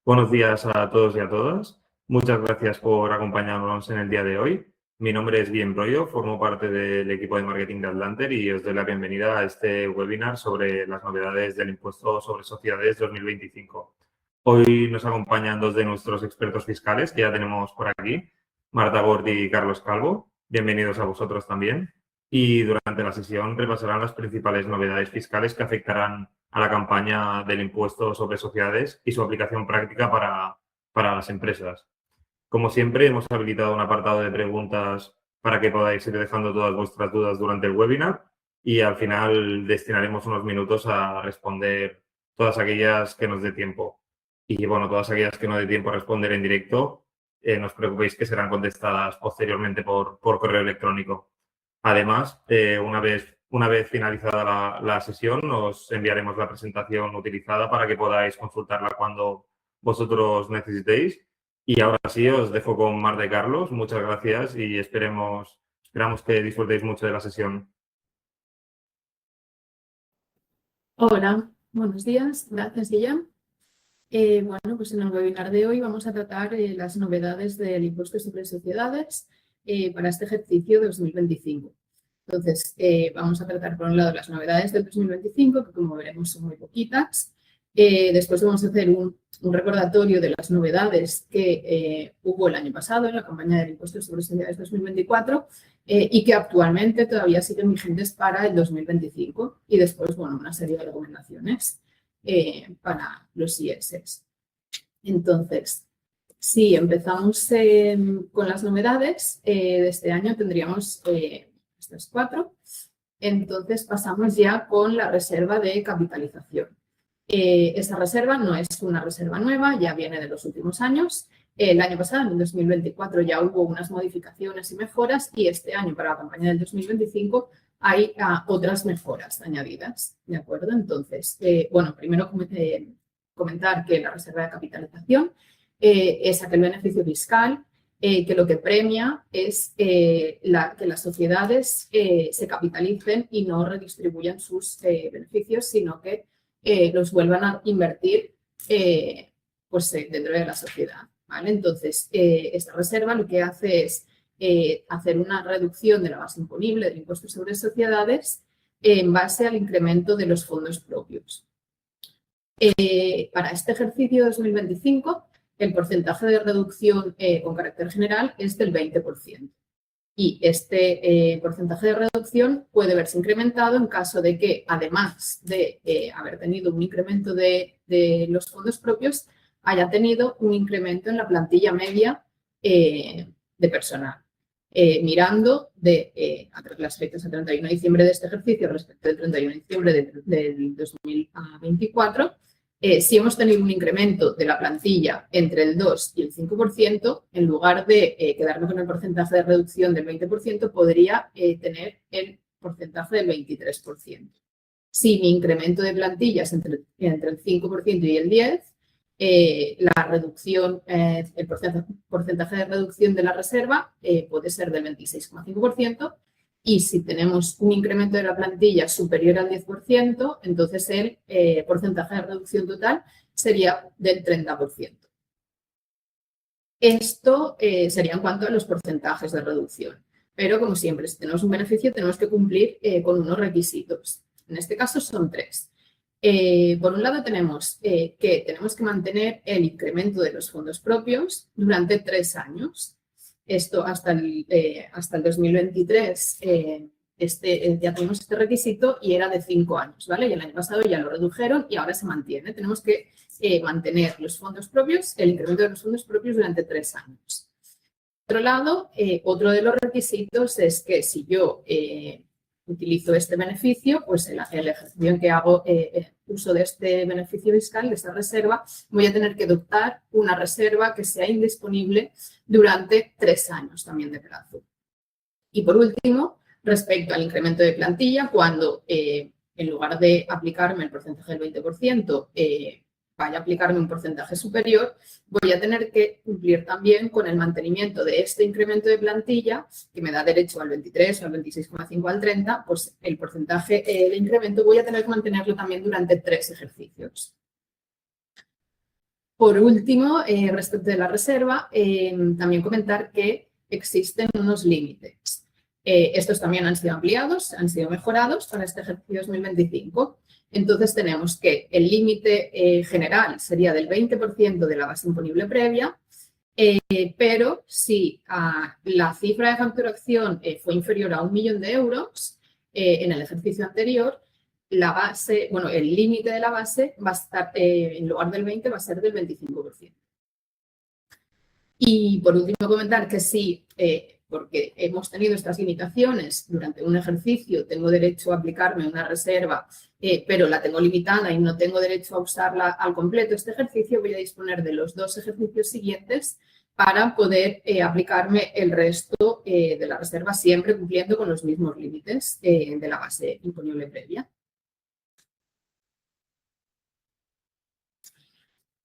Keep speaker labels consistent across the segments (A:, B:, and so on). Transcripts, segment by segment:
A: Buenos días a todos y a todas. Muchas gracias por acompañarnos en el día de hoy. Mi nombre es Guillem Broyo, formo parte del equipo de marketing de Atlanter y os doy la bienvenida a este webinar sobre las novedades del impuesto sobre sociedades 2025. Hoy nos acompañan dos de nuestros expertos fiscales que ya tenemos por aquí, Marta Gordi y Carlos Calvo. Bienvenidos a vosotros también. Y durante la sesión repasarán las principales novedades fiscales que afectarán a la campaña del impuesto sobre sociedades y su aplicación práctica para las empresas. Como siempre, hemos habilitado un apartado de preguntas para que podáis ir dejando todas vuestras dudas durante el webinar y al final destinaremos unos minutos a responder todas aquellas que nos dé tiempo. Y bueno, todas aquellas que no dé tiempo a responder en directo, no os preocupéis que serán contestadas posteriormente por correo electrónico. Además, una vez finalizada la sesión, os enviaremos la presentación utilizada para que podáis consultarla cuando vosotros necesitéis. Y ahora sí, os dejo con Marta y Carlos. Muchas gracias y esperamos que disfrutéis mucho de la sesión.
B: Hola, buenos días. Gracias, Guillem. Bueno, pues en el webinar de hoy vamos a tratar las novedades del impuesto sobre sociedades para este ejercicio 2025. Entonces, vamos a tratar por un lado las novedades del 2025, que como veremos son muy poquitas. Después vamos a hacer un recordatorio de las novedades que hubo el año pasado en la campaña del impuesto sobre sociedades 2024 y que actualmente todavía siguen vigentes para el 2025. Y después, bueno, una serie de recomendaciones para los IES. Entonces, si empezamos con las novedades de este año, tendríamos estas 4. Entonces, pasamos ya con la reserva de capitalización. Esta reserva no es una reserva nueva, ya viene de los últimos años. El año pasado, en el 2024, ya hubo unas modificaciones y mejoras y este año, para la campaña del 2025, hay otras mejoras añadidas, ¿de acuerdo? Entonces, bueno, primero comentar que la reserva de capitalización es aquel beneficio fiscal que lo que premia es que las sociedades se capitalicen y no redistribuyan sus beneficios, sino que los vuelvan a invertir pues, dentro de la sociedad, ¿vale? Entonces, esta reserva lo que hace es hacer una reducción de la base imponible del impuesto sobre sociedades en base al incremento de los fondos propios. Para este ejercicio 2025, el porcentaje de reducción con carácter general es del 20%. Y este porcentaje de reducción puede verse incrementado en caso de que, además de haber tenido un incremento de los fondos propios, haya tenido un incremento en la plantilla media de personal. Mirando las fechas a 31 de diciembre de este ejercicio respecto del 31 de diciembre del 2024, si hemos tenido un incremento de la plantilla entre el 2 y el 5%, en lugar de quedarnos con el porcentaje de reducción del 20%, podría tener el porcentaje del 23%. Si mi incremento de plantilla es entre el 5% y el 10%, la reducción, el porcentaje de reducción de la reserva puede ser del 26,5%. Y si tenemos un incremento de la plantilla superior al 10%, entonces el porcentaje de reducción total sería del 30%. Esto sería en cuanto a los porcentajes de reducción. Pero, como siempre, si tenemos un beneficio, tenemos que cumplir con unos requisitos. En este caso son 3. Por un lado, tenemos que mantener el incremento de los fondos propios durante 3 años. Esto hasta el 2023 ya tenemos este requisito y era de 5 años, ¿vale? Y el año pasado ya lo redujeron y ahora se mantiene. Tenemos que mantener los fondos propios, el incremento de los fondos propios durante 3 años. Por otro lado, otro de los requisitos es que si yo utilizo este beneficio, pues el ejercicio en que hago uso de este beneficio fiscal, de esta reserva, voy a tener que adoptar una reserva que sea indisponible durante 3 años también de plazo. Y por último, respecto al incremento de plantilla, cuando en lugar de aplicarme el porcentaje del 20%, vaya a aplicarme un porcentaje superior, voy a tener que cumplir también con el mantenimiento de este incremento de plantilla, que me da derecho al 23, al 26,5, al 30, pues el porcentaje de incremento voy a tener que mantenerlo también durante 3 ejercicios. Por último, respecto de la reserva, también comentar que existen unos límites. Estos también han sido ampliados, han sido mejorados para este ejercicio 2025. Entonces, tenemos que el límite general sería del 20% de la base imponible previa, pero si la cifra de facturación fue inferior a 1 millón de euros en el ejercicio anterior, la base, bueno, el límite de la base va a estar, en lugar del 20, va a ser del 25%. Y por último, comentar que sí, porque hemos tenido estas limitaciones durante un ejercicio, tengo derecho a aplicarme una reserva, pero la tengo limitada y no tengo derecho a usarla al completo este ejercicio, voy a disponer de los 2 ejercicios siguientes para poder aplicarme el resto de la reserva, siempre cumpliendo con los mismos límites de la base imponible previa.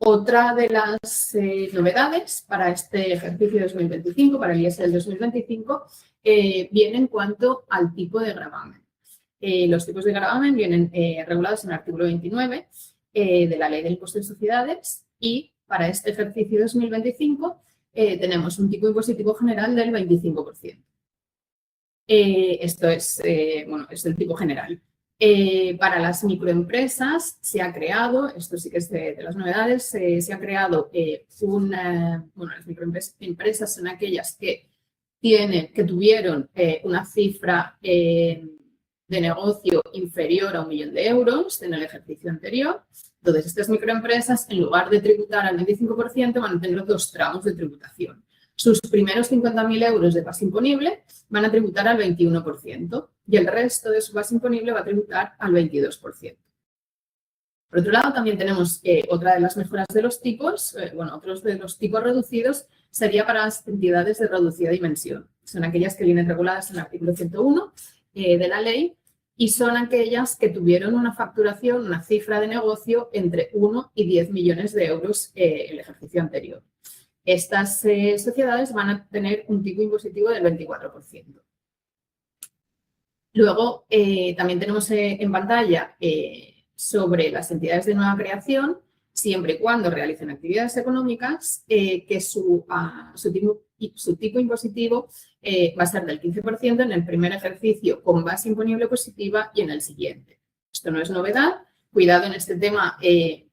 B: Otra de las novedades para este ejercicio 2025, para el IES del 2025, viene en cuanto al tipo de gravamen. Los tipos de gravamen vienen regulados en el artículo 29 de la Ley del Impuesto de Sociedades y para este ejercicio 2025 tenemos un tipo impositivo general del 25%. Esto es, es el tipo general. Para las microempresas se ha creado, esto sí que es de las novedades, se ha creado las microempresas son aquellas que tuvieron una cifra de negocio inferior a 1 millón de euros en el ejercicio anterior. Entonces, estas microempresas, en lugar de tributar al 25%, van a tener 2 tramos de tributación. Sus primeros 50.000 euros de base imponible van a tributar al 21% y el resto de su base imponible va a tributar al 22%. Por otro lado, también tenemos otra de las mejoras de los tipos, otros de los tipos reducidos sería para las entidades de reducida dimensión. Son aquellas que vienen reguladas en el artículo 101 de la ley y son aquellas que tuvieron una facturación, una cifra de negocio entre 1 y 10 millones de euros el ejercicio anterior. Estas sociedades van a tener un tipo impositivo del 24%. Luego, también tenemos en pantalla sobre las entidades de nueva creación, siempre y cuando realicen actividades económicas, que su tipo impositivo va a ser del 15% en el primer ejercicio con base imponible positiva y en el siguiente. Esto no es novedad. Cuidado en este tema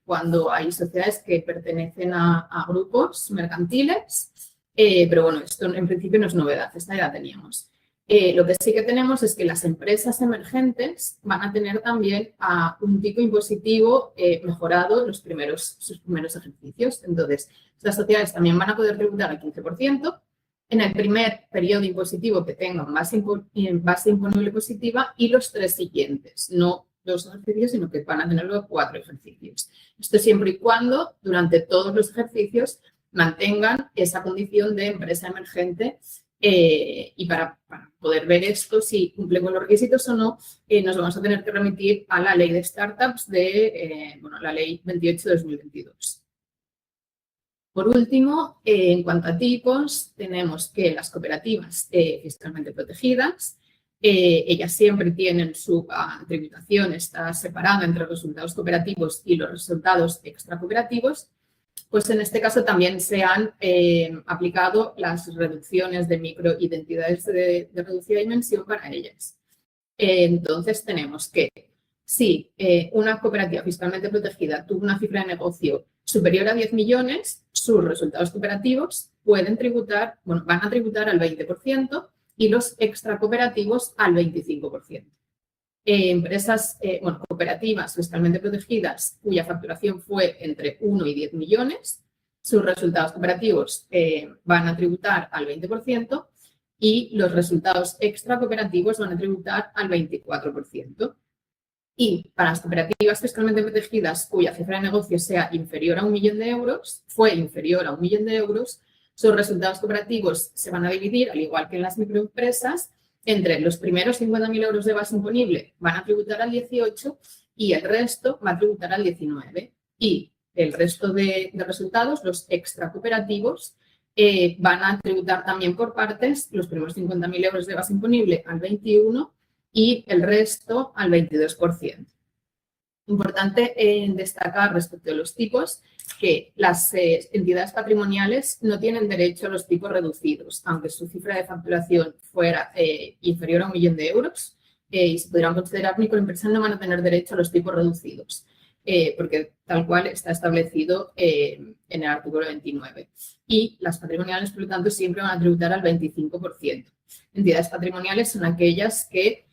B: cuando hay sociedades que pertenecen a grupos mercantiles, pero bueno, esto en principio no es novedad, esta ya la teníamos. Lo que sí que tenemos es que las empresas emergentes van a tener también un tipo impositivo mejorado en sus primeros ejercicios. Entonces, estas sociedades también van a poder tributar al 15% en el primer periodo impositivo que tengan base imponible positiva y los 3 siguientes, no 2 ejercicios, sino que van a tener luego 4 ejercicios. Esto siempre y cuando durante todos los ejercicios mantengan esa condición de empresa emergente y para poder ver esto, si cumple con los requisitos o no, nos vamos a tener que remitir a la ley de startups la ley 28 de 2022. Por último, en cuanto a tipos, tenemos que las cooperativas fiscalmente protegidas, ellas siempre tienen su tributación, está separada entre los resultados cooperativos y los resultados extracooperativos, pues en este caso también se han aplicado las reducciones de microidentidades de reducida dimensión para ellas. Entonces tenemos que si una cooperativa fiscalmente protegida tuvo una cifra de negocio superior a 10 millones, sus resultados cooperativos van a tributar al 20% y los extracooperativos al 25%. Empresas, cooperativas fiscalmente protegidas cuya facturación fue entre 1 y 10 millones, sus resultados cooperativos van a tributar al 20% y los resultados extracooperativos van a tributar al 24%. Y para las cooperativas fiscalmente protegidas cuya cifra de negocio sea inferior a 1 millón de euros, sus resultados cooperativos se van a dividir, al igual que en las microempresas, entre los primeros 50.000 euros de base imponible van a tributar al 18 y el resto va a tributar al 19. Y el resto de resultados, los extracooperativos, van a tributar también por partes, los primeros 50.000 euros de base imponible al 21 y el resto al 22%. Importante destacar respecto a los tipos que las entidades patrimoniales no tienen derecho a los tipos reducidos, aunque su cifra de facturación fuera inferior a 1 millón de euros y se pudieran considerar microempresas, no van a tener derecho a los tipos reducidos, porque tal cual está establecido en el artículo 29. Y las patrimoniales, por lo tanto, siempre van a tributar al 25%. Entidades patrimoniales son aquellas que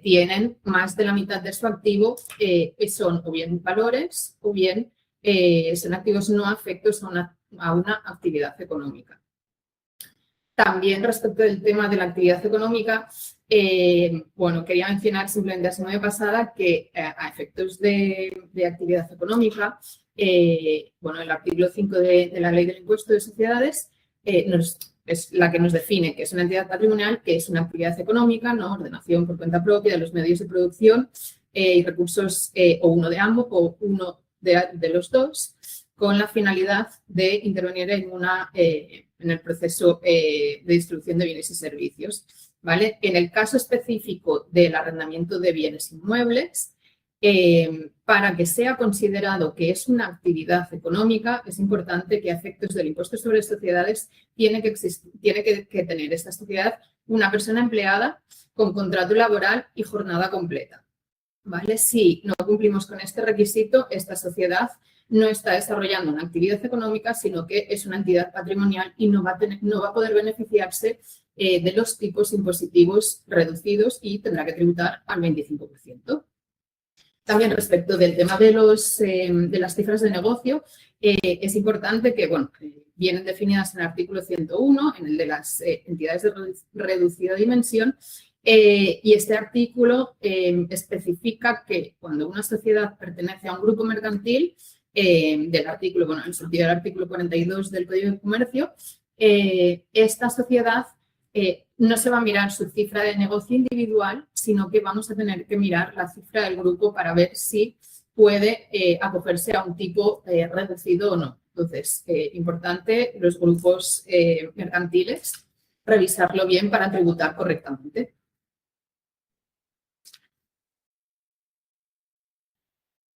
B: tienen más de la mitad de su activo, que son o bien valores o bien son activos no afectos a una actividad económica. También respecto del tema de la actividad económica, bueno, quería mencionar simplemente la semana pasada que a efectos de actividad económica, bueno, el artículo 5 de la Ley del Impuesto de Sociedades es la que nos define que es una entidad patrimonial, que es una actividad económica, ¿no? Ordenación por cuenta propia de los medios de producción y recursos, o uno de ambos o uno de los dos, con la finalidad de intervenir en el proceso de distribución de bienes y servicios, ¿vale? En el caso específico del arrendamiento de bienes inmuebles, para que sea considerado que es una actividad económica, es importante que a efectos del impuesto sobre sociedades tiene que tener esta sociedad una persona empleada con contrato laboral y jornada completa, ¿vale? Si no cumplimos con este requisito, esta sociedad no está desarrollando una actividad económica, sino que es una entidad patrimonial y no va a poder beneficiarse de los tipos impositivos reducidos y tendrá que tributar al 25%. También respecto del tema de las cifras de negocio, es importante que, bueno, vienen definidas en el artículo 101, en el de las entidades de reducida dimensión, y este artículo especifica que cuando una sociedad pertenece a un grupo mercantil, del artículo, bueno, en el sentido del artículo 42 del Código de Comercio, esta sociedad no se va a mirar su cifra de negocio individual, sino que vamos a tener que mirar la cifra del grupo para ver si puede acogerse a un tipo reducido o no. Entonces, importante los grupos mercantiles, revisarlo bien para tributar correctamente.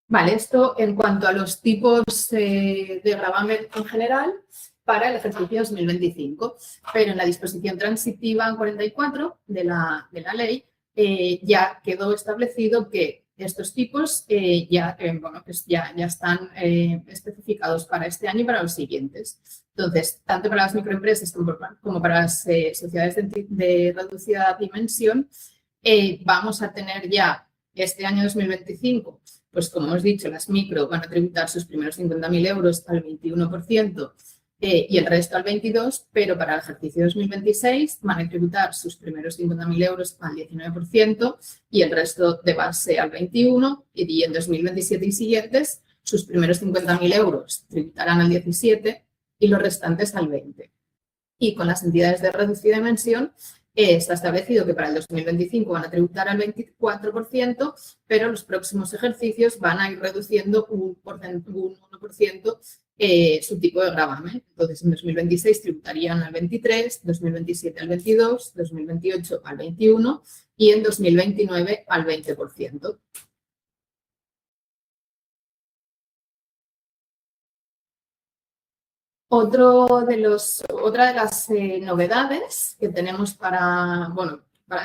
B: Vale, esto en cuanto a los tipos de gravamen en general para el ejercicio 2025, pero en la disposición transitiva 44 de la ley ya quedó establecido que estos tipos ya están especificados para este año y para los siguientes. Entonces, tanto para las microempresas como para las sociedades de reducida dimensión, vamos a tener ya este año 2025, pues como hemos dicho, las micro van a tributar sus primeros 50.000 euros al 21%, y el resto al 22%, pero para el ejercicio 2026 van a tributar sus primeros 50.000 euros al 19% y el resto de base al 21%, y en 2027 y siguientes sus primeros 50.000 euros tributarán al 17% y los restantes al 20%. Y con las entidades de reducida dimensión está establecido que para el 2025 van a tributar al 24%, pero los próximos ejercicios van a ir reduciendo un 1% su tipo de gravamen. Entonces, en 2026 tributarían al 23%, 2027 al 22%, 2028 al 21% y en 2029 al 20%. Otra de las novedades que tenemos para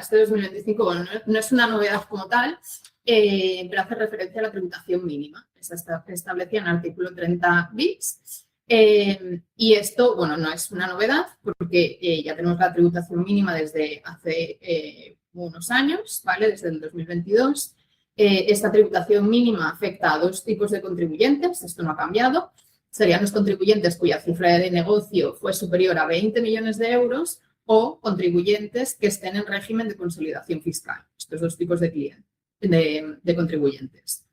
B: este 2025, bueno, no es una novedad como tal, pero hace referencia a la tributación mínima. Esa está establecida en el artículo 30 bis. Y esto, bueno, no es una novedad porque ya tenemos la tributación mínima desde hace unos años, ¿vale? Desde el 2022. Esta tributación mínima afecta a dos tipos de contribuyentes, esto no ha cambiado. Serían los contribuyentes cuya cifra de negocio fue superior a 20 millones de euros o contribuyentes que estén en régimen de consolidación fiscal. Estos dos tipos de contribuyentes.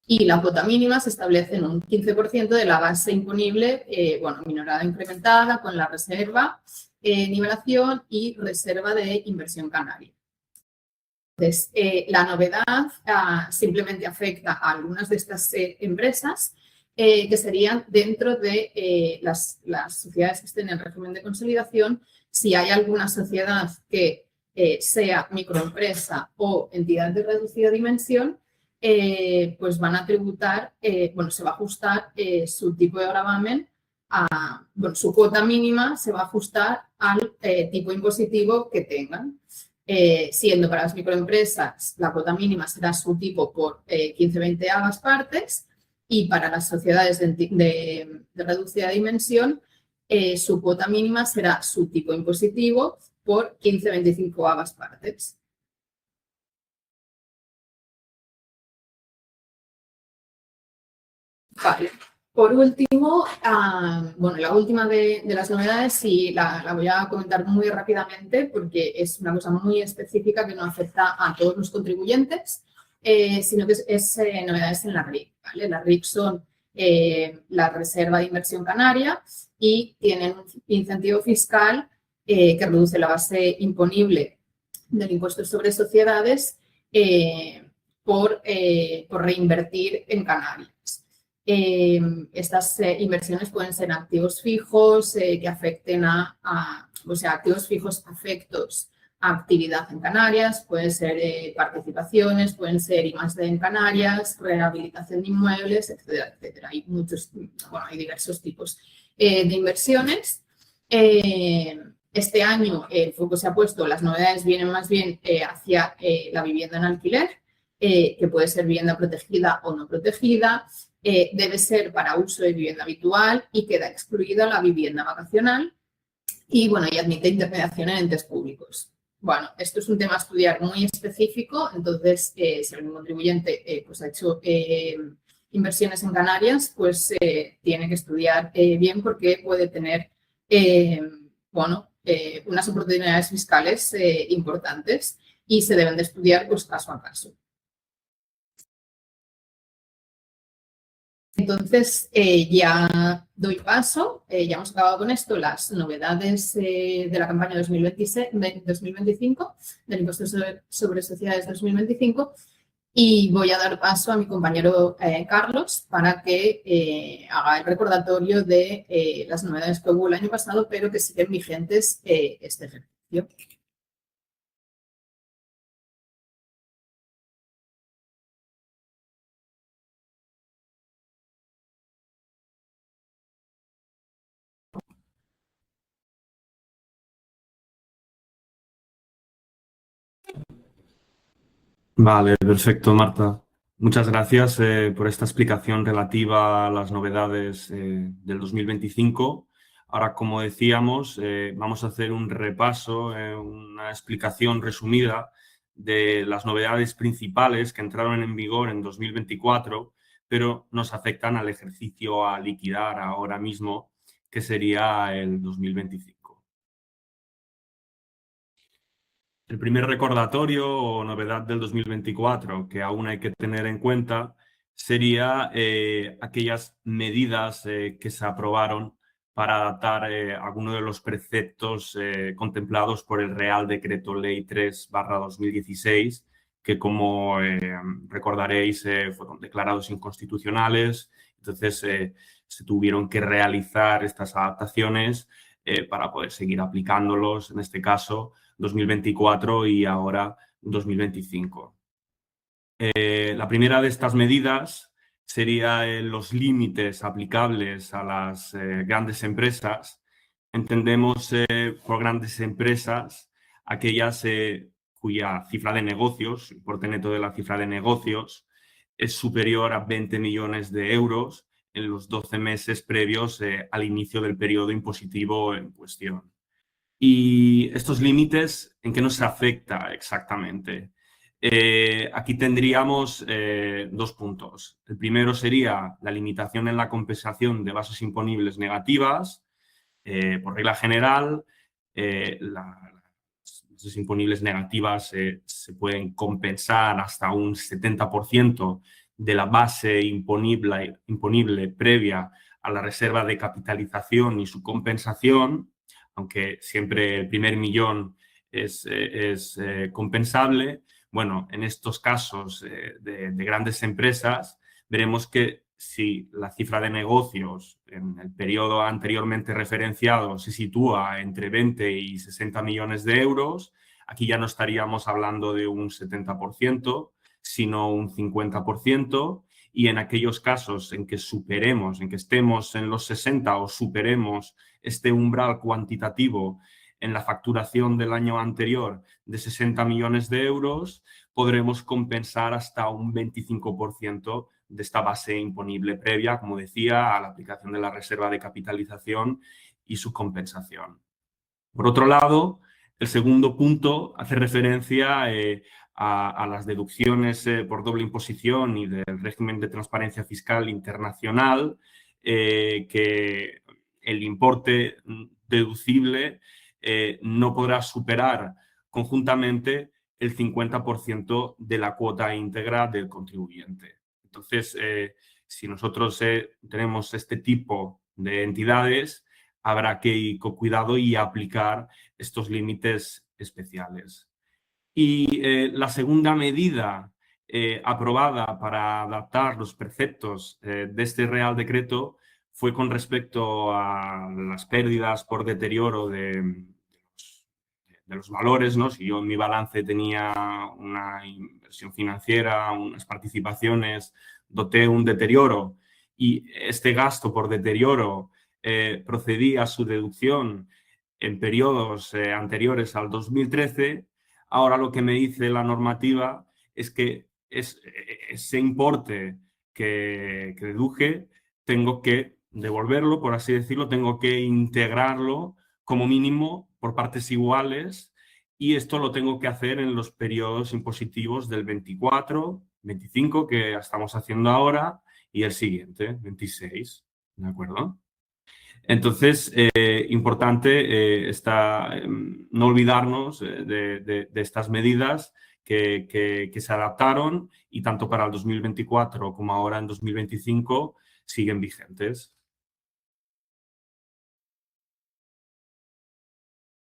B: Y la cuota mínima se establece en un 15% de la base imponible, minorada incrementada con la reserva, nivelación y reserva de inversión canaria. Entonces, la novedad simplemente afecta a algunas de estas empresas que serían dentro de las sociedades que estén en régimen de consolidación. Si hay alguna sociedad que sea microempresa o entidad de reducida dimensión, pues van a tributar, bueno, se va a ajustar su tipo de gravamen bueno, su cuota mínima se va a ajustar al tipo impositivo que tengan. Siendo para las microempresas la cuota mínima será su tipo por 15/20 partes y para las sociedades de reducida dimensión su cuota mínima será su tipo impositivo por 15/25 partes. Vale. Por último, bueno, la última de las novedades sí la voy a comentar muy rápidamente porque es una cosa muy específica que no afecta a todos los contribuyentes, sino que es novedades en la RIC, ¿vale? Las RIC son la Reserva de Inversión Canaria y tienen un incentivo fiscal que reduce la base imponible del impuesto sobre sociedades por reinvertir en Canarias. Estas inversiones pueden ser activos fijos que afecten o sea, activos fijos afectos a actividad en Canarias, pueden ser participaciones, pueden ser I+D en Canarias, rehabilitación de inmuebles, etcétera, etcétera. Hay muchos, bueno, hay diversos tipos de inversiones. Este año el foco se ha puesto, las novedades vienen más bien hacia la vivienda en alquiler, que puede ser vivienda protegida o no protegida. Debe ser para uso de vivienda habitual y queda excluida la vivienda vacacional y, bueno, y admite intermediación en entes públicos. Bueno, esto es un tema a estudiar muy específico, entonces, si algún contribuyente pues, ha hecho inversiones en Canarias, pues tiene que estudiar bien porque puede tener, bueno, unas oportunidades fiscales importantes y se deben de estudiar pues, caso a caso. Entonces, ya doy paso, ya hemos acabado con esto, las novedades de la campaña 2025, del impuesto sobre sociedades 2025, y voy a dar paso a mi compañero Carlos para que haga el recordatorio de las novedades que hubo el año pasado, pero que siguen vigentes este ejercicio.
C: Vale, perfecto, Marta. Muchas gracias por esta explicación relativa a las novedades del 2025. Ahora, como decíamos, vamos a hacer un repaso, una explicación resumida de las novedades principales que entraron en vigor en 2024, pero nos afectan al ejercicio a liquidar ahora mismo, que sería el 2025. El primer recordatorio o novedad del 2024 que aún hay que tener en cuenta sería aquellas medidas que se aprobaron para adaptar algunos de los preceptos contemplados por el Real Decreto Ley 3/2016, que como recordaréis fueron declarados inconstitucionales. Entonces se tuvieron que realizar estas adaptaciones para poder seguir aplicándolos, en este caso 2024 y ahora 2025. La primera de estas medidas sería los límites aplicables a las grandes empresas. Entendemos por grandes empresas aquellas cuya cifra de negocios, importe neto de la cifra de negocios, es superior a 20 millones de euros en los 12 meses previos al inicio del periodo impositivo en cuestión. ¿Y estos límites en qué nos afecta exactamente? Aquí tendríamos dos puntos. El primero sería la limitación en la compensación de bases imponibles negativas. Por regla general, las bases imponibles negativas se pueden compensar hasta un 70% de la base imponible previa a la reserva de capitalización y su compensación, aunque siempre el primer millón es compensable. Bueno, en estos casos de grandes empresas, veremos que si la cifra de negocios en el periodo anteriormente referenciado se sitúa entre 20 y 60 millones de euros, aquí ya no estaríamos hablando de un 70%, sino un 50%. Y en aquellos casos en que superemos, en que estemos en los 60 o superemos este umbral cuantitativo en la facturación del año anterior de 60 millones de euros, podremos compensar hasta un 25% de esta base imponible previa, como decía, a la aplicación de la reserva de capitalización y su compensación. Por otro lado, el segundo punto hace referencia a las deducciones por doble imposición y del régimen de transparencia fiscal internacional, que el importe deducible no podrá superar conjuntamente el 50% de la cuota íntegra del contribuyente. Entonces, si nosotros tenemos este tipo de entidades, habrá que ir con cuidado y aplicar estos límites especiales. Y la segunda medida aprobada para adaptar los preceptos de este Real Decreto fue con respecto a las pérdidas por deterioro de los valores, ¿no? Si yo en mi balance tenía una inversión financiera, unas participaciones, doté un deterioro y este gasto por deterioro procedía a su deducción en periodos anteriores al 2013, ahora lo que me dice la normativa es que ese importe que deduje tengo que devolverlo, por así decirlo, tengo que integrarlo como mínimo por partes iguales y esto lo tengo que hacer en los periodos impositivos del 24, 25, que estamos haciendo ahora, y el siguiente, 26, ¿de acuerdo? Entonces, importante no olvidarnos de estas medidas que se adaptaron y tanto para el 2024 como ahora en 2025 siguen vigentes.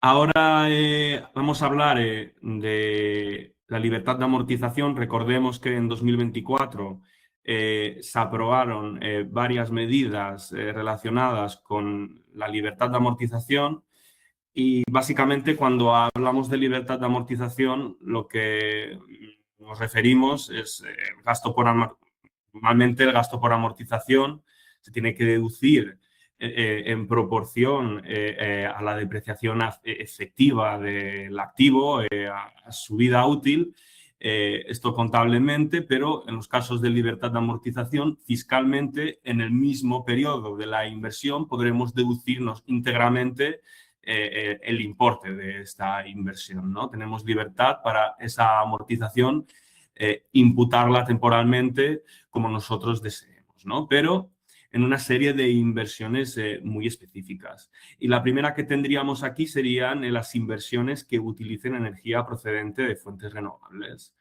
C: Ahora vamos a hablar de la libertad de amortización. Recordemos que en 2024 se aprobaron varias medidas relacionadas con la libertad de amortización y básicamente cuando hablamos de libertad de amortización lo que nos referimos es el gasto normalmente el gasto por amortización se tiene que deducir en proporción a la depreciación efectiva del activo, a su vida útil, esto contablemente, pero en los casos de libertad de amortización, fiscalmente, en el mismo periodo de la inversión podremos deducirnos íntegramente el importe de esta inversión, ¿no? Tenemos libertad para esa amortización imputarla temporalmente como nosotros deseemos, ¿no? Pero en una serie de inversiones muy específicas. Y la primera que tendríamos aquí serían las inversiones que utilicen energía procedente de fuentes renovables.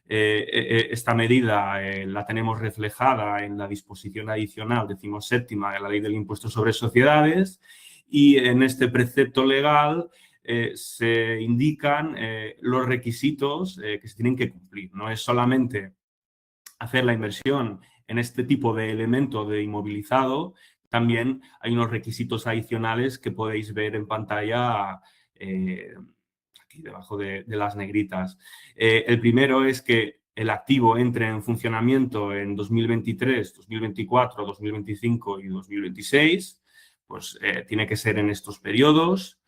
C: Esta medida la tenemos reflejada en la disposición adicional 17ª de la Ley del Impuesto sobre Sociedades y en este precepto legal se indican los requisitos que se tienen que cumplir. No es solamente hacer la inversión en este tipo de elemento de inmovilizado, también hay unos requisitos adicionales que podéis ver en pantalla aquí debajo de las negritas. El primero es que el activo entre en funcionamiento en 2023, 2024, 2025 y 2026, pues tiene que ser en estos periodos.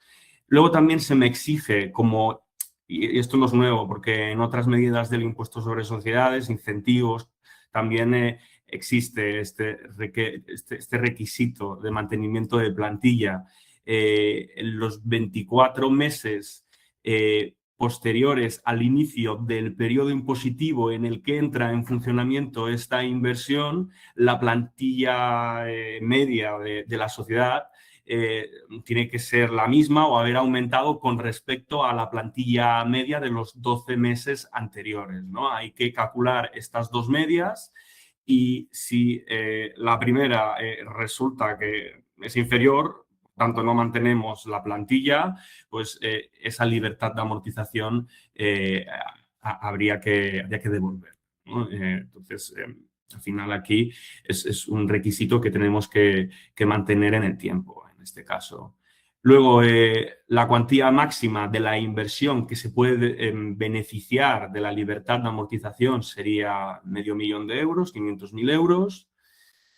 C: Luego también se me exige como, y esto no es nuevo porque en otras medidas del impuesto sobre sociedades, incentivos, también existe este requisito de mantenimiento de plantilla en los 24 meses posteriores al inicio del periodo impositivo en el que entra en funcionamiento esta inversión, la plantilla media de la sociedad tiene que ser la misma o haber aumentado con respecto a la plantilla media de los 12 meses anteriores, ¿no? Hay que calcular estas dos medias y si la primera resulta que es inferior, tanto no mantenemos la plantilla, pues esa libertad de amortización habría que devolver, ¿no? Entonces, al final aquí es un requisito que tenemos que mantener en el tiempo, en este caso. Luego, la cuantía máxima de la inversión que se puede beneficiar de la libertad de amortización sería €500.000, 500.000 euros.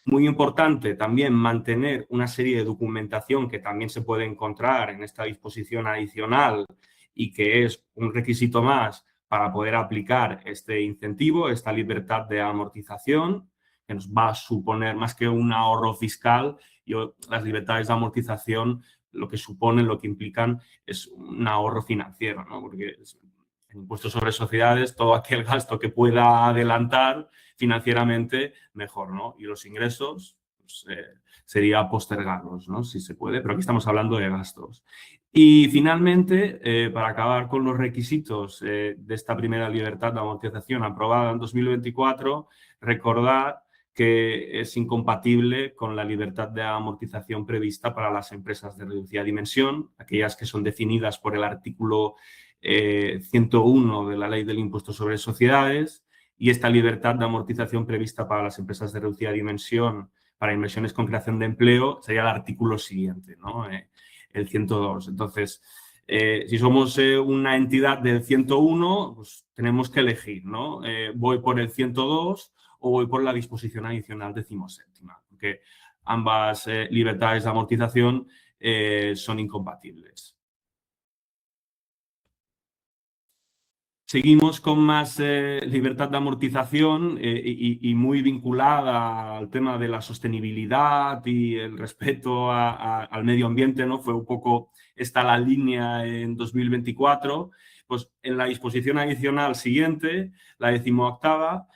C: Muy importante también mantener una serie de documentación que también se puede encontrar en esta disposición adicional y que es un requisito más para poder aplicar este incentivo, esta libertad de amortización, que nos va a suponer más que un ahorro fiscal. Las libertades de amortización lo que suponen, lo que implican es un ahorro financiero, ¿no? Porque el impuesto sobre sociedades, todo aquel gasto que pueda adelantar financieramente, mejor, ¿no? Y los ingresos, pues, sería postergarlos, ¿no? Si se puede, pero aquí estamos hablando de gastos. Y finalmente, para acabar con los requisitos de esta primera libertad de amortización aprobada en 2024, recordar que es incompatible con la libertad de amortización prevista para las empresas de reducida dimensión, aquellas que son definidas por el artículo 101 de la Ley del Impuesto sobre Sociedades, y esta libertad de amortización prevista para las empresas de reducida dimensión para inversiones con creación de empleo sería el artículo siguiente, ¿no? El 102. Entonces, si somos una entidad del 101, pues tenemos que elegir, ¿no? ¿Voy por el 102 o voy por la disposición adicional 17ª? Porque ambas libertades de amortización son incompatibles. Seguimos con más libertad de amortización y muy vinculada al tema de la sostenibilidad y el respeto al medio ambiente, ¿no? Fue un poco esta la línea en 2024. Pues en la disposición adicional siguiente, la 18ª,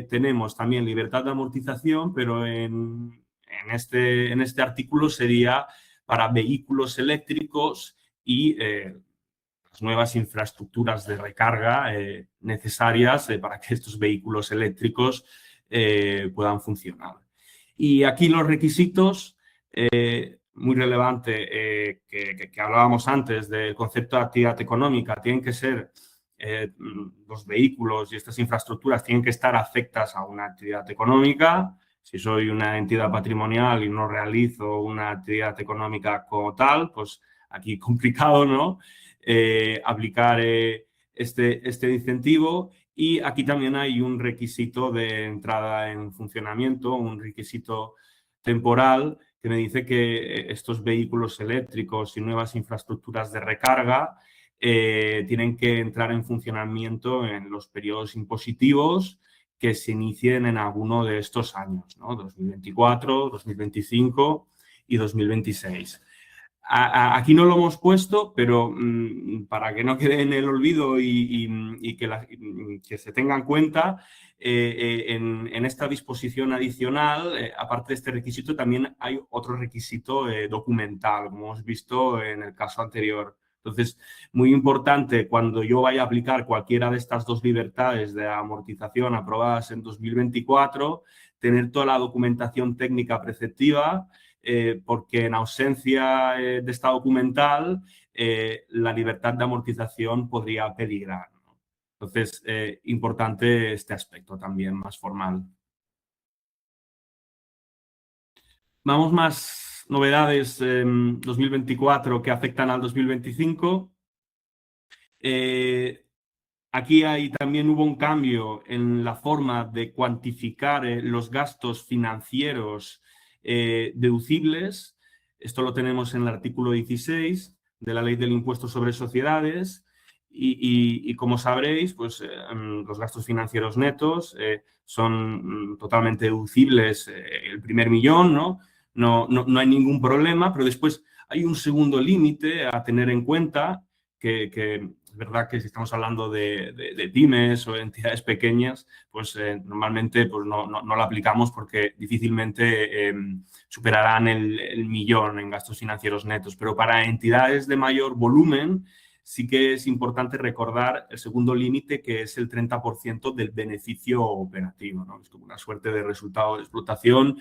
C: tenemos también libertad de amortización, pero en este artículo sería para vehículos eléctricos y las nuevas infraestructuras de recarga necesarias para que estos vehículos eléctricos puedan funcionar. Y aquí los requisitos, muy relevante, que hablábamos antes del concepto de actividad económica, tienen que ser los vehículos y estas infraestructuras tienen que estar afectas a una actividad económica. Si soy una entidad patrimonial y no realizo una actividad económica como tal, pues aquí complicado, ¿no? Aplicar este incentivo. Y aquí también hay un requisito de entrada en funcionamiento, un requisito temporal que me dice que estos vehículos eléctricos y nuevas infraestructuras de recarga tienen que entrar en funcionamiento en los periodos impositivos que se inicien en alguno de estos años, ¿no? 2024, 2025 y 2026. Aquí no lo hemos puesto, pero para que no quede en el olvido y que se tenga en cuenta, en esta disposición adicional, aparte de este requisito, también hay otro requisito documental, como hemos visto en el caso anterior. Entonces, muy importante cuando yo vaya a aplicar cualquiera de estas dos libertades de amortización aprobadas en 2024, tener toda la documentación técnica preceptiva, porque en ausencia de esta documental, la libertad de amortización podría peligrar, ¿no? Entonces, importante este aspecto también más formal. Vamos más novedades en 2024 que afectan al 2025. Aquí también hubo un cambio en la forma de cuantificar los gastos financieros deducibles. Esto lo tenemos en el artículo 16 de la Ley del Impuesto sobre Sociedades y como sabréis, pues los gastos financieros netos son totalmente deducibles el primer millón, ¿no? No hay ningún problema, pero después hay un segundo límite a tener en cuenta que es verdad que si estamos hablando de pymes o entidades pequeñas, pues normalmente pues no la aplicamos porque difícilmente superarán el millón en gastos financieros netos. Pero para entidades de mayor volumen sí que es importante recordar el segundo límite, que es el 30% del beneficio operativo, ¿no? Es como una suerte de resultado de explotación,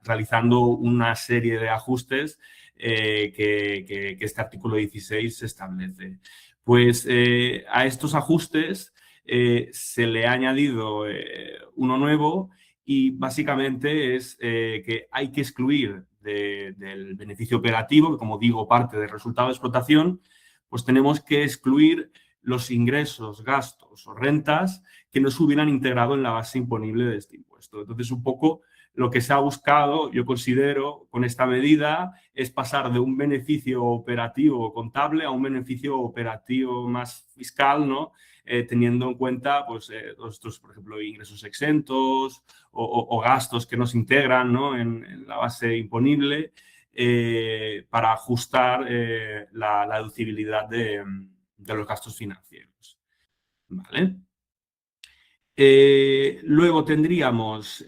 C: realizando una serie de ajustes que este artículo 16 establece. Pues a estos ajustes se le ha añadido uno nuevo y básicamente es que hay que excluir del beneficio operativo, que como digo, parte del resultado de explotación, pues tenemos que excluir los ingresos, gastos o rentas que no se hubieran integrado en la base imponible de este impuesto. Entonces, un poco lo que se ha buscado, yo considero, con esta medida, es pasar de un beneficio operativo contable a un beneficio operativo más fiscal, ¿no? Teniendo en cuenta, pues, estos, por ejemplo, ingresos exentos o gastos que no se integran, ¿no? en la base imponible, para ajustar la deducibilidad de los gastos financieros. ¿Vale? Luego tendríamos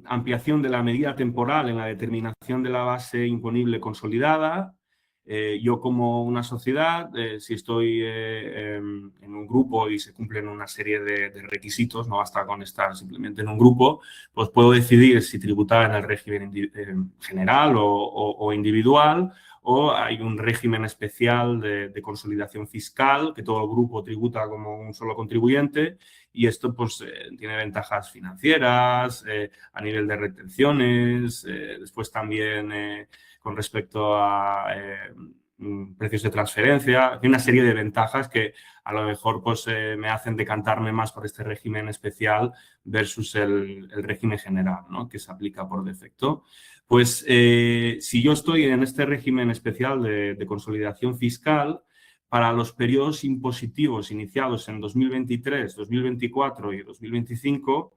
C: ampliación de la medida temporal en la determinación de la base imponible consolidada. Yo como una sociedad, si estoy en un grupo y se cumplen una serie de requisitos, no basta con estar simplemente en un grupo, pues puedo decidir si tributar en el régimen general o individual, o hay un régimen especial de consolidación fiscal que todo el grupo tributa como un solo contribuyente, y esto pues tiene ventajas financieras, a nivel de retenciones, después también con respecto a precios de transferencia. Hay una serie de ventajas que a lo mejor pues, me hacen decantarme más por este régimen especial versus el régimen general, ¿no? Que se aplica por defecto. Pues si yo estoy en este régimen especial de consolidación fiscal, para los periodos impositivos iniciados en 2023, 2024 y 2025,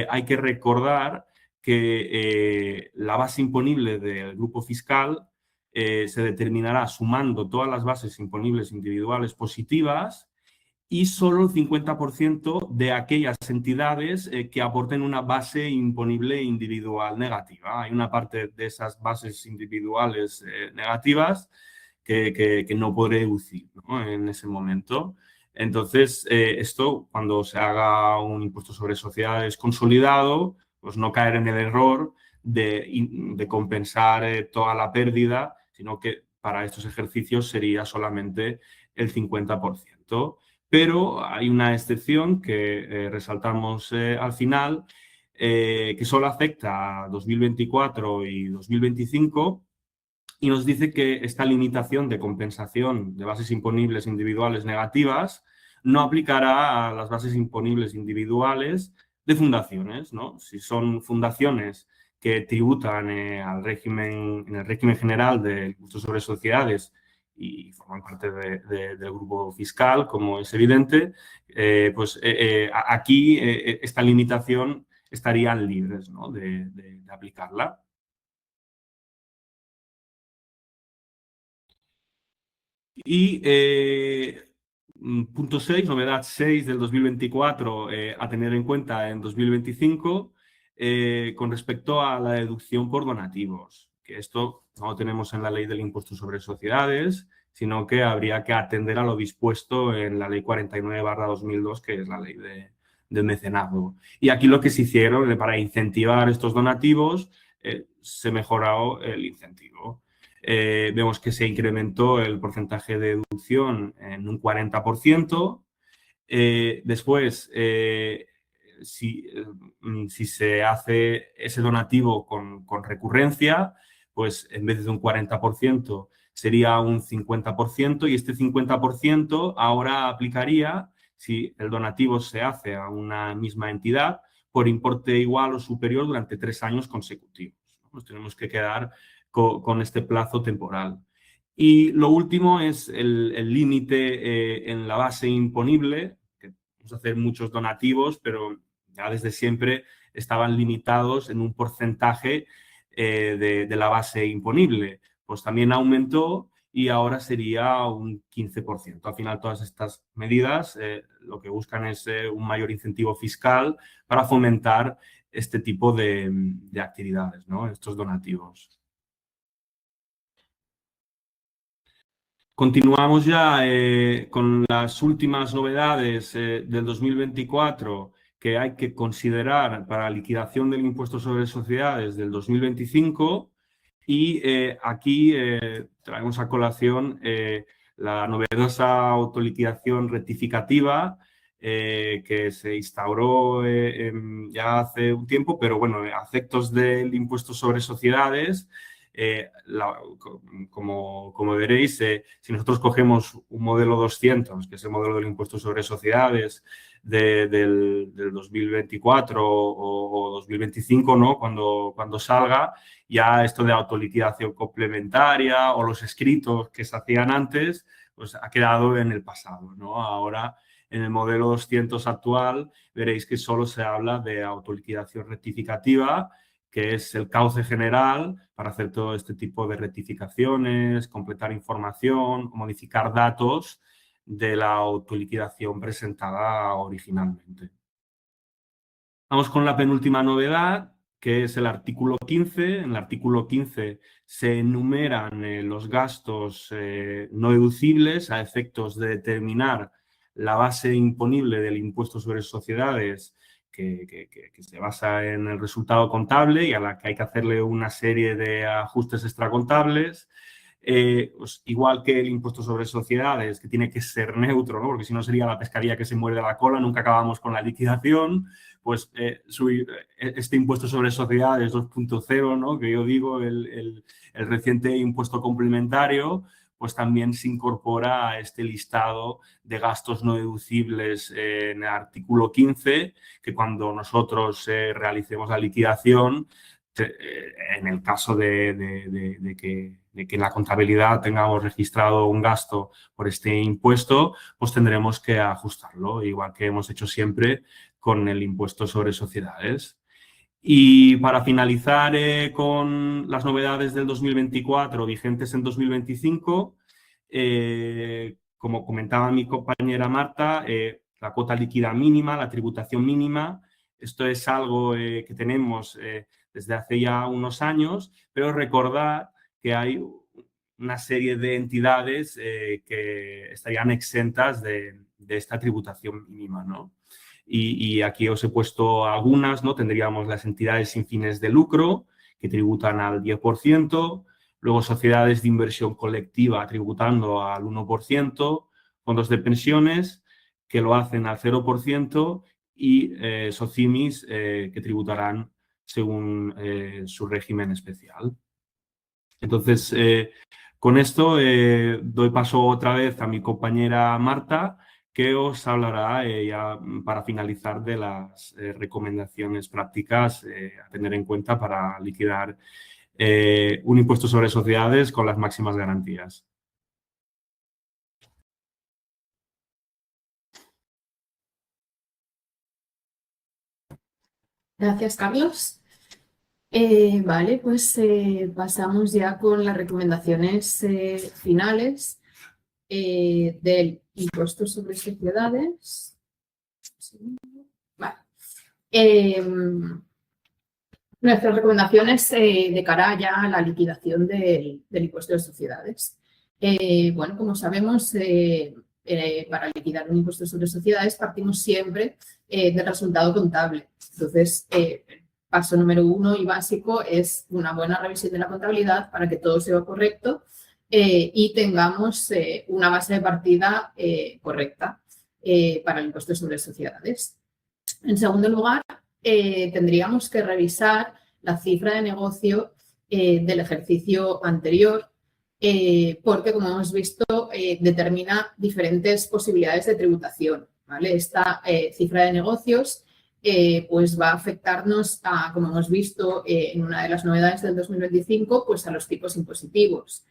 C: hay que recordar que la base imponible del grupo fiscal se determinará sumando todas las bases imponibles individuales positivas y solo el 50% de aquellas entidades que aporten una base imponible individual negativa. Hay una parte de esas bases individuales negativas que no podré deducir, ¿no? En ese momento. Entonces, esto, cuando se haga un impuesto sobre sociedades consolidado, pues no caer en el error de compensar toda la pérdida, sino que para estos ejercicios sería solamente el 50%. Pero hay una excepción que resaltamos al final, que solo afecta a 2024 y 2025, y nos dice que esta limitación de compensación de bases imponibles individuales negativas no aplicará a las bases imponibles individuales de fundaciones, ¿no? Si son fundaciones que tributan en el régimen general del impuesto sobre sociedades y forman parte del grupo fiscal, como es evidente, pues aquí esta limitación estarían libres, ¿no? de aplicarla. Y punto 6, novedad 6 del 2024 a tener en cuenta en 2025 con respecto a la deducción por donativos, que esto no lo tenemos en la ley del impuesto sobre sociedades, sino que habría que atender a lo dispuesto en la ley 49/2002, que es la ley de mecenazgo. Y aquí lo que se hicieron para incentivar estos donativos, se mejoró el incentivo. Vemos que se incrementó el porcentaje de deducción en un 40%. Después, si se hace ese donativo con recurrencia, pues en vez de un 40% sería un 50%, y este 50% ahora aplicaría si el donativo se hace a una misma entidad por importe igual o superior durante 3 años consecutivos. Nos tenemos que quedar con este plazo temporal. Y lo último es el límite en la base imponible, que vamos a hacer muchos donativos, pero ya desde siempre estaban limitados en un porcentaje de la base imponible. Pues también aumentó y ahora sería un 15%. Al final, todas estas medidas lo que buscan es un mayor incentivo fiscal para fomentar este tipo de actividades, ¿no? Estos donativos. Continuamos ya con las últimas novedades del 2024 que hay que considerar para la liquidación del impuesto sobre sociedades del 2025, y aquí traemos a colación la novedosa autoliquidación rectificativa que se instauró ya ya hace un tiempo, pero bueno, a efectos del impuesto sobre sociedades, como veréis, si nosotros cogemos un modelo 200, que es el modelo del impuesto sobre sociedades del 2024 o 2025, ¿no? Cuando salga, ya esto de autoliquidación complementaria o los escritos que se hacían antes, pues ha quedado en el pasado, ¿no? Ahora, en el modelo 200 actual, veréis que solo se habla de autoliquidación rectificativa, que es el cauce general para hacer todo este tipo de rectificaciones, completar información, modificar datos de la autoliquidación presentada originalmente. Vamos con la penúltima novedad, que es el artículo 15. En el artículo 15 se enumeran los gastos no deducibles a efectos de determinar la base imponible del impuesto sobre sociedades que se basa en el resultado contable y a la que hay que hacerle una serie de ajustes extracontables. Pues igual que el impuesto sobre sociedades, que tiene que ser neutro, ¿no? Porque si no sería la pescaría que se muerde la cola, nunca acabamos con la liquidación. Pues este impuesto sobre sociedades 2.0, ¿no? Que yo digo, el reciente impuesto complementario, pues también se incorpora a este listado de gastos no deducibles en el artículo 15, que cuando nosotros realicemos la liquidación, en el caso de que en la contabilidad tengamos registrado un gasto por este impuesto, pues tendremos que ajustarlo, igual que hemos hecho siempre con el impuesto sobre sociedades. Y para finalizar con las novedades del 2024 vigentes en 2025, como comentaba mi compañera Marta, la cuota líquida mínima, la tributación mínima, esto es algo que tenemos desde hace ya unos años, pero recordad que hay una serie de entidades que estarían exentas de esta tributación mínima, ¿no? Y aquí os he puesto algunas, ¿no? Tendríamos las entidades sin fines de lucro, que tributan al 10%, luego sociedades de inversión colectiva tributando al 1%, fondos de pensiones que lo hacen al 0% y SOCIMIS que tributarán según su régimen especial. Entonces, con esto doy paso otra vez a mi compañera Marta, que os hablará ya para finalizar de las recomendaciones prácticas a tener en cuenta para liquidar un impuesto sobre sociedades con las máximas garantías.
B: Gracias, Carlos. Vale, pues pasamos ya con las recomendaciones finales del impuesto sobre sociedades. Vale. Nuestras recomendaciones de cara ya a la liquidación del impuesto de sociedades. Bueno, como sabemos, para liquidar un impuesto sobre sociedades partimos siempre del resultado contable. Entonces, paso número 1 y básico es una buena revisión de la contabilidad para que todo sea correcto y tengamos una base de partida correcta para el impuesto sobre sociedades. En segundo lugar, tendríamos que revisar la cifra de negocio del ejercicio anterior porque, como hemos visto, determina diferentes posibilidades de tributación, ¿vale? Esta cifra de negocios pues va a afectarnos a, como hemos visto en una de las novedades del 2025, pues a los tipos impositivos.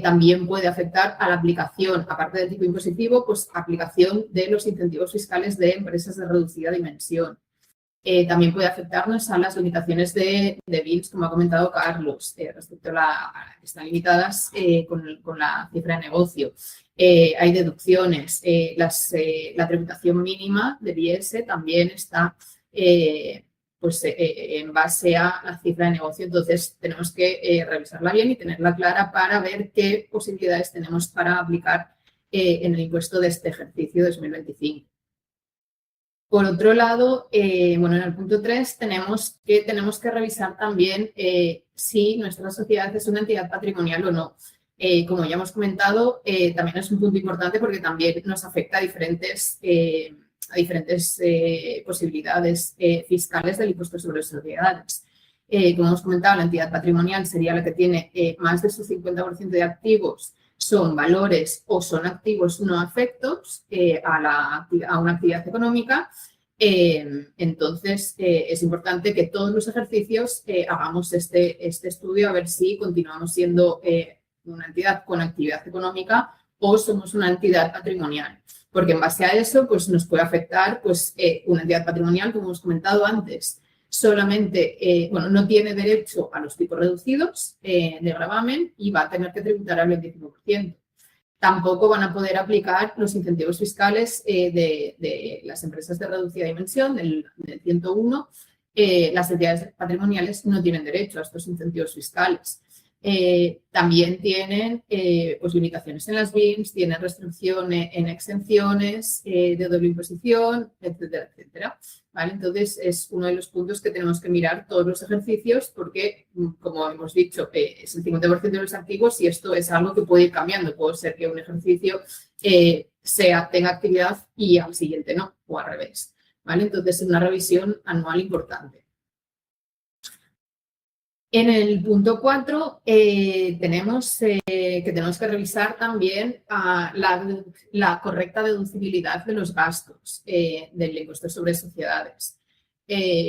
B: También puede afectar a la aplicación, aparte del tipo impositivo, pues aplicación de los incentivos fiscales de empresas de reducida dimensión. También puede afectarnos a las limitaciones de BINs, como ha comentado Carlos, respecto a están limitadas con la cifra de negocio. Hay deducciones. La tributación mínima del IS también está en base a la cifra de negocio. Entonces, tenemos que revisarla bien y tenerla clara para ver qué posibilidades tenemos para aplicar en el impuesto de este ejercicio 2025. Por otro lado, en el punto 3 tenemos que revisar también si nuestra sociedad es una entidad patrimonial o no. Como ya hemos comentado, también es un punto importante porque también nos afecta a diferentes a diferentes posibilidades fiscales del impuesto sobre sociedades. Como hemos comentado, la entidad patrimonial sería la que tiene más de su 50% de activos son valores o son activos no afectos a una actividad económica. Entonces, es importante que todos los ejercicios hagamos este estudio a ver si continuamos siendo una entidad con actividad económica o somos una entidad patrimonial. Porque en base a eso, pues nos puede afectar pues, una entidad patrimonial, como hemos comentado antes, solamente, no tiene derecho a los tipos reducidos de gravamen y va a tener que tributar al 25%. Tampoco van a poder aplicar los incentivos fiscales de las empresas de reducida dimensión, del 101. Las entidades patrimoniales no tienen derecho a estos incentivos fiscales. También tienen pues limitaciones en las BIMs, tienen restricciones en exenciones de doble imposición, etcétera, etcétera. ¿Vale? Entonces, es uno de los puntos que tenemos que mirar todos los ejercicios porque, como hemos dicho, es el 50% de los activos y esto es algo que puede ir cambiando. Puede ser que un ejercicio tenga actividad y al siguiente no, o al revés. ¿Vale? Entonces, es una revisión anual importante. En el punto 4 tenemos que revisar también la correcta deducibilidad de los gastos del impuesto sobre sociedades.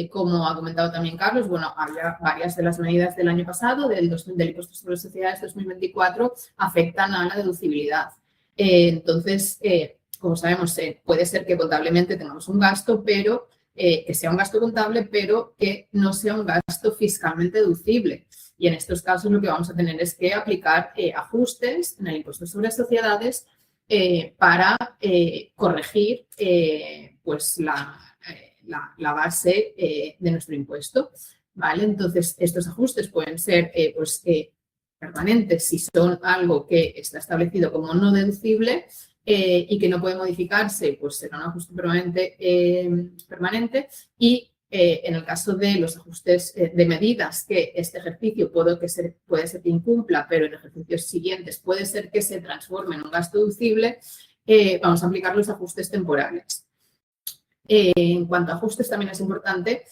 B: Como ha comentado también Carlos, había varias de las medidas del año pasado, del impuesto sobre sociedades 2024, afectan a la deducibilidad. Entonces, como sabemos, puede ser que contablemente tengamos un gasto, pero que sea un gasto contable, pero que no sea un gasto fiscalmente deducible. Y en estos casos lo que vamos a tener es que aplicar ajustes en el impuesto sobre sociedades para corregir pues la base de nuestro impuesto. ¿Vale? Entonces, estos ajustes pueden ser permanentes si son algo que está establecido como no deducible, y que no puede modificarse, pues será un ajuste permanente y en el caso de los ajustes de medidas que este ejercicio puede ser que incumpla, pero en ejercicios siguientes puede ser que se transforme en un gasto deducible, vamos a aplicar los ajustes temporales. En cuanto a ajustes, también es importante,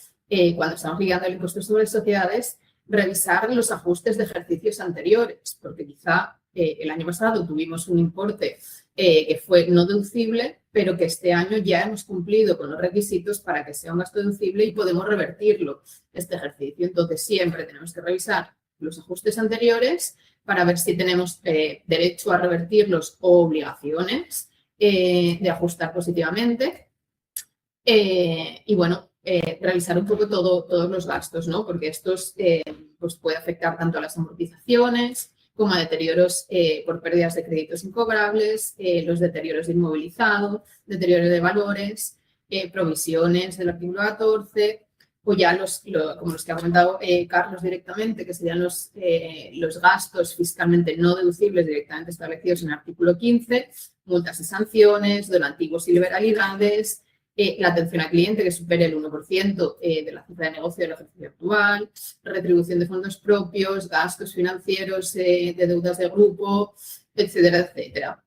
B: cuando estamos guiando el impuesto sobre sociedades, revisar los ajustes de ejercicios anteriores, porque quizá el año pasado tuvimos un importe que fue no deducible, pero que este año ya hemos cumplido con los requisitos para que sea un gasto deducible y podemos revertirlo este ejercicio. Entonces, siempre tenemos que revisar los ajustes anteriores para ver si tenemos derecho a revertirlos o obligaciones de ajustar positivamente. Revisar un poco todos los gastos, ¿no? Porque estos pues puede afectar tanto a las amortizaciones como a deterioros por pérdidas de créditos incobrables, los deterioros de inmovilizado, deterioro de valores, provisiones del artículo 14, o ya como los que ha comentado Carlos directamente, que serían los gastos fiscalmente no deducibles directamente establecidos en el artículo 15, multas y sanciones, donativos y liberalidades, la atención al cliente que supere el 1% de la cifra de negocio del ejercicio actual, retribución de fondos propios, gastos financieros de deudas de grupo, etcétera, etcétera.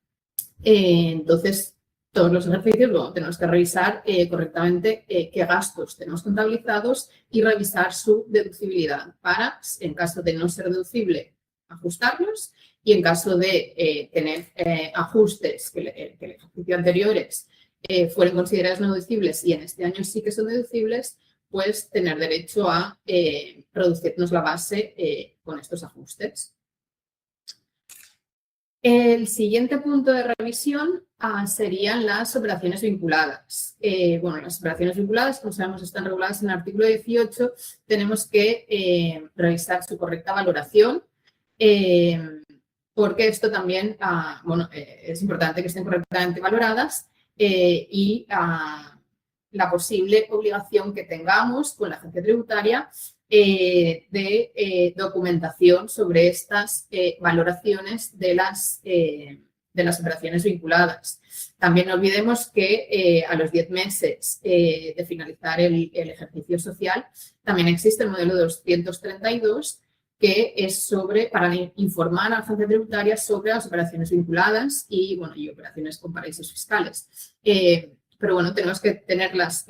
B: Entonces, todos los ejercicios tenemos que revisar correctamente qué gastos tenemos contabilizados y revisar su deducibilidad para, en caso de no ser deducible, ajustarlos y en caso de tener ajustes que el ejercicio anteriores fueron considerados no deducibles y en este año sí que son deducibles, pues tener derecho a producirnos la base con estos ajustes. El siguiente punto de revisión serían las operaciones vinculadas. Las operaciones vinculadas, como sabemos, están reguladas en el artículo 18. Tenemos que revisar su correcta valoración, porque esto también es importante que estén correctamente valoradas. Y la posible obligación que tengamos con la agencia tributaria de documentación sobre estas valoraciones de las operaciones vinculadas. También no olvidemos que a los 10 meses de finalizar el ejercicio social también existe el modelo 232 que es para informar a la agencia tributaria sobre las operaciones vinculadas y operaciones con paraísos fiscales. pero bueno, tenemos que tenerlas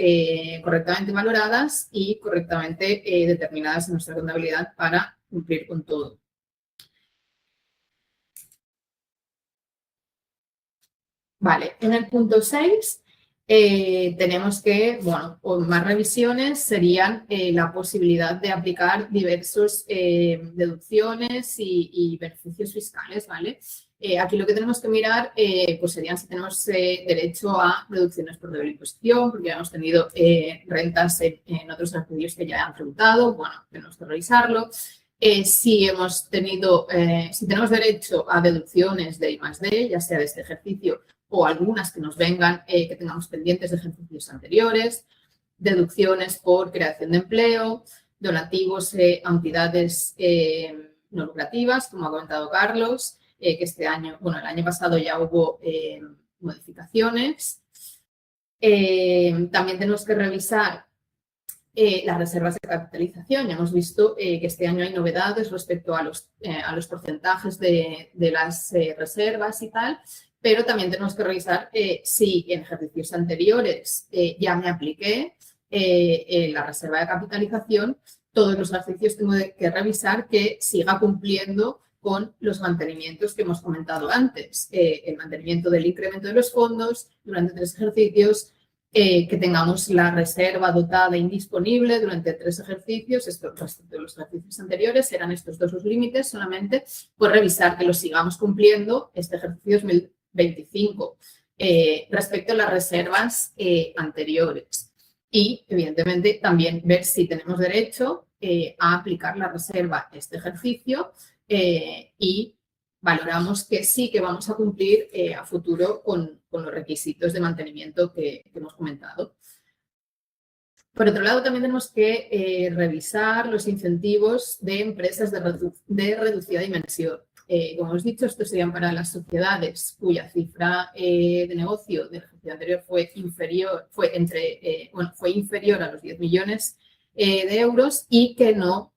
B: correctamente valoradas y correctamente determinadas en nuestra contabilidad para cumplir con todo. Vale, en el punto 6 tenemos que, bueno, más revisiones serían la posibilidad de aplicar diversas deducciones y beneficios fiscales, ¿vale? Aquí lo que tenemos que mirar pues serían si tenemos derecho a reducciones por doble imposición, porque ya hemos tenido rentas en otros ejercicios que ya han tributado, bueno, tenemos que revisarlo. Si tenemos derecho a deducciones de I+D, ya sea de este ejercicio o algunas que nos vengan, que tengamos pendientes de ejercicios anteriores, deducciones por creación de empleo, donativos a entidades no lucrativas, como ha comentado Carlos, que este año, bueno, el año pasado ya hubo modificaciones. También tenemos que revisar las reservas de capitalización. Ya hemos visto que este año hay novedades respecto a los porcentajes de las reservas y tal, pero también tenemos que revisar si en ejercicios anteriores ya me apliqué la reserva de capitalización. Todos los ejercicios tengo que revisar que siga cumpliendo con los mantenimientos que hemos comentado antes. El mantenimiento del incremento de los fondos durante 3 ejercicios, que tengamos la reserva dotada e indisponible durante 3 ejercicios. Esto respecto de los ejercicios anteriores serán estos 2 los límites solamente, pues revisar que los sigamos cumpliendo este ejercicio 2025 respecto a las reservas anteriores. Y, evidentemente, también ver si tenemos derecho a aplicar la reserva este ejercicio y valoramos que sí que vamos a cumplir a futuro con los requisitos de mantenimiento que hemos comentado. Por otro lado, también tenemos que revisar los incentivos de empresas de reducida dimensión. Como hemos dicho, estos serían para las sociedades cuya cifra de negocio del ejercicio anterior fue inferior a los 10 millones de euros y que no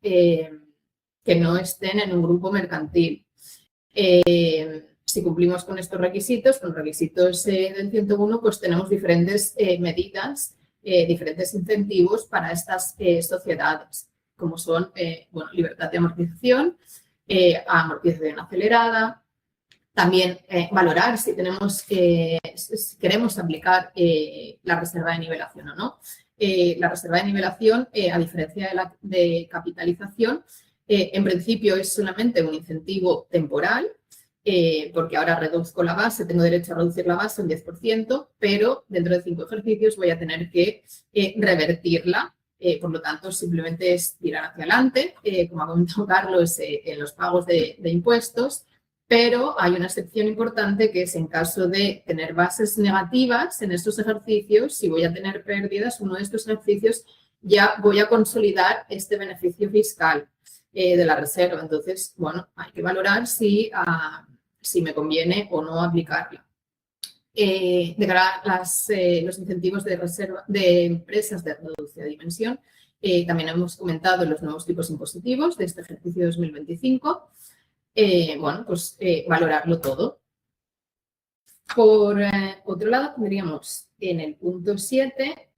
B: estén en un grupo mercantil. Si cumplimos con estos requisitos, con los requisitos del 101, pues tenemos diferentes medidas, diferentes incentivos para estas sociedades, como son libertad de amortización, amortización acelerada, también valorar si queremos aplicar la reserva de nivelación o no. La reserva de nivelación, a diferencia de capitalización, en principio es solamente un incentivo temporal, porque ahora reduzco la base, tengo derecho a reducir la base un 10%, pero dentro de 5 ejercicios voy a tener que revertirla. Por lo tanto, simplemente es tirar hacia adelante, como ha comentado Carlos, en los pagos de impuestos, pero hay una excepción importante que es en caso de tener bases negativas en estos ejercicios, si voy a tener pérdidas, uno de estos ejercicios ya voy a consolidar este beneficio fiscal de la reserva. Entonces, bueno, hay que valorar si me conviene o no aplicarla. De cara a los incentivos de reserva de empresas de reducida dimensión, también hemos comentado los nuevos tipos impositivos de este ejercicio 2025. Valorarlo todo. Por otro lado, tendríamos en el punto 7